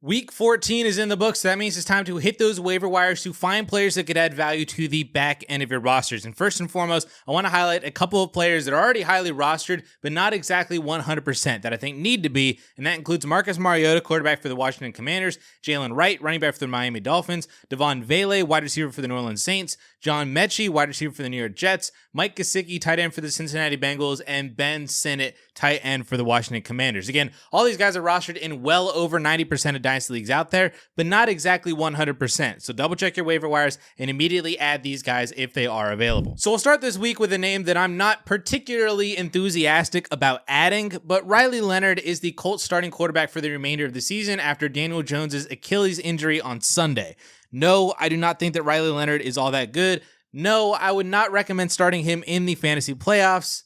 Week 14 is in the books, so that means it's time to hit those waiver wires to find players that could add value to the back end of your rosters. And first and foremost, I want to highlight a couple of players that are already highly rostered, but not exactly 100% that I think need to be, and that includes Marcus Mariota, quarterback for the Washington Commanders, Jalen Wright, running back for the Miami Dolphins, Devon Vele, wide receiver for the New Orleans Saints, John Mechie, wide receiver for the New York Jets, Mike Gesicki, tight end for the Cincinnati Bengals, and Ben Sinnott, tight end for the Washington Commanders. Again, all these guys are rostered in well over 90% of Dynasty leagues out there, but not exactly 100%. So double check your waiver wires and immediately add these guys if they are available. So we'll start this week with a name that I'm not particularly enthusiastic about adding, but Riley Leonard is the Colts starting quarterback for the remainder of the season after Daniel Jones's Achilles injury on Sunday. No, I do not think that Riley Leonard is all that good. No, I would not recommend starting him in the fantasy playoffs,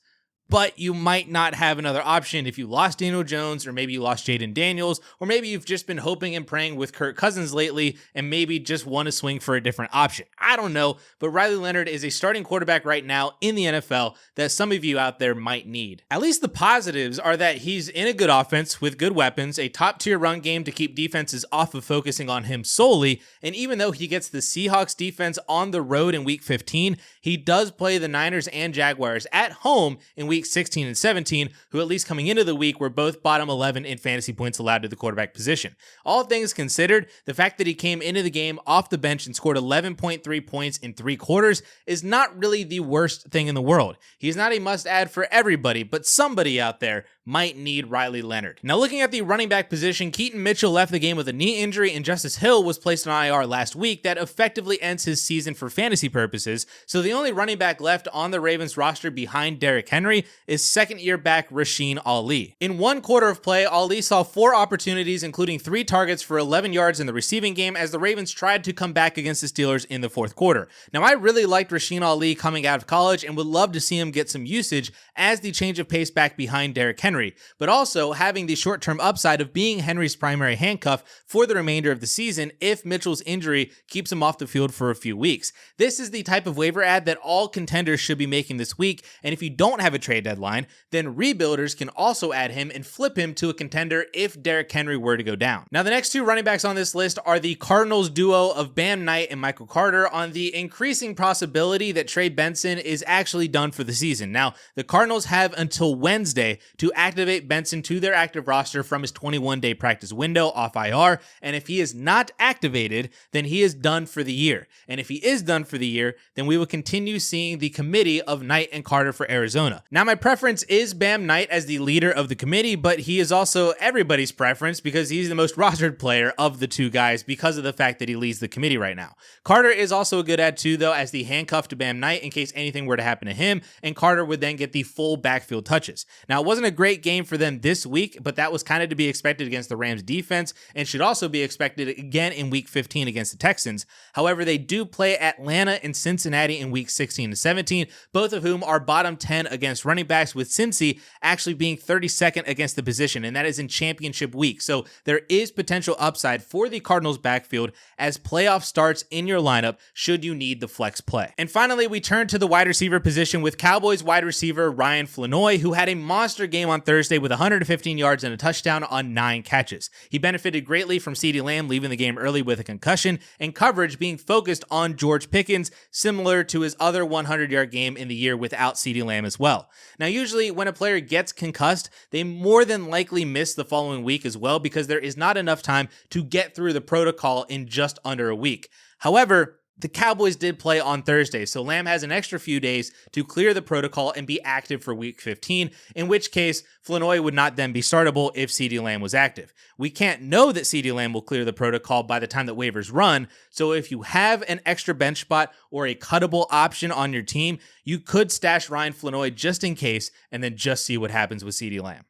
but you might not have another option if you lost Daniel Jones, or maybe you lost Jaden Daniels, or maybe you've just been hoping and praying with Kirk Cousins lately and maybe just want to swing for a different option. I don't know, but Riley Leonard is a starting quarterback right now in the NFL that some of you out there might need. At least the positives are that he's in a good offense with good weapons, a top-tier run game to keep defenses off of focusing on him solely, and even though he gets the Seahawks defense on the road in Week 15, he does play the Niners and Jaguars at home in Week 16 and 17, who at least coming into the week were both bottom 11 in fantasy points allowed to the quarterback position. All things considered, the fact that he came into the game off the bench and scored 11.3 points in 3 quarters is not really the worst thing in the world. He's not a must-add for everybody, but somebody out there might need Riley Leonard. Now, looking at the running back position, Keaton Mitchell left the game with a knee injury, and Justice Hill was placed on IR last week. That effectively ends his season for fantasy purposes, so the only running back left on the Ravens roster behind Derrick Henry is second-year back Rasheen Ali. In 1 quarter of play, Ali saw 4 opportunities, including 3 targets for 11 yards in the receiving game as the Ravens tried to come back against the Steelers in the 4th quarter. Now, I really liked Rasheen Ali coming out of college and would love to see him get some usage as the change of pace back behind Derrick Henry, but also having the short-term upside of being Henry's primary handcuff for the remainder of the season if Mitchell's injury keeps him off the field for a few weeks. This is the type of waiver add that all contenders should be making this week, and if you don't have a trade deadline, then rebuilders can also add him and flip him to a contender if Derrick Henry were to go down. Now, the next 2 running backs on this list are the Cardinals duo of Bam Knight and Michael Carter, on the increasing possibility that Trey Benson is actually done for the season. Now, the Cardinals have until Wednesday to activate Benson to their active roster from his 21-day practice window off IR, and if he is not activated, then he is done for the year. And if he is done for the year, then we will continue seeing the committee of Knight and Carter for Arizona. Now, my preference is Bam Knight as the leader of the committee, but he is also everybody's preference because he's the most rostered player of the 2 guys because of the fact that he leads the committee right now. Carter is also a good add too, though, as the handcuff to Bam Knight in case anything were to happen to him, and Carter would then get the full backfield touches. Now, it wasn't a great game for them this week, but that was kind of to be expected against the Rams defense and should also be expected again in Week 15 against the Texans. However, they do play Atlanta and Cincinnati in Week 16 and 17, both of whom are bottom 10 against running backs, with Cincy actually being 32nd against the position, and that is in championship week. So there is potential upside for the Cardinals backfield as playoff starts in your lineup should you need the flex play. And finally, we turn to the wide receiver position with Cowboys wide receiver Ryan Flanoy, who had a monster game on Thursday with 115 yards and a touchdown on 9 catches. He benefited greatly from CeeDee Lamb leaving the game early with a concussion and coverage being focused on George Pickens, similar to his other 100-yard game in the year without CeeDee Lamb as well. Now, usually when a player gets concussed, they more than likely miss the following week as well because there is not enough time to get through the protocol in just under a week. However, the Cowboys did play on Thursday, so Lamb has an extra few days to clear the protocol and be active for Week 15, in which case Flanoy would not then be startable if CeeDee Lamb was active. We can't know that CeeDee Lamb will clear the protocol by the time that waivers run, so if you have an extra bench spot or a cuttable option on your team, you could stash Ryan Flanoy just in case and then just see what happens with CeeDee Lamb.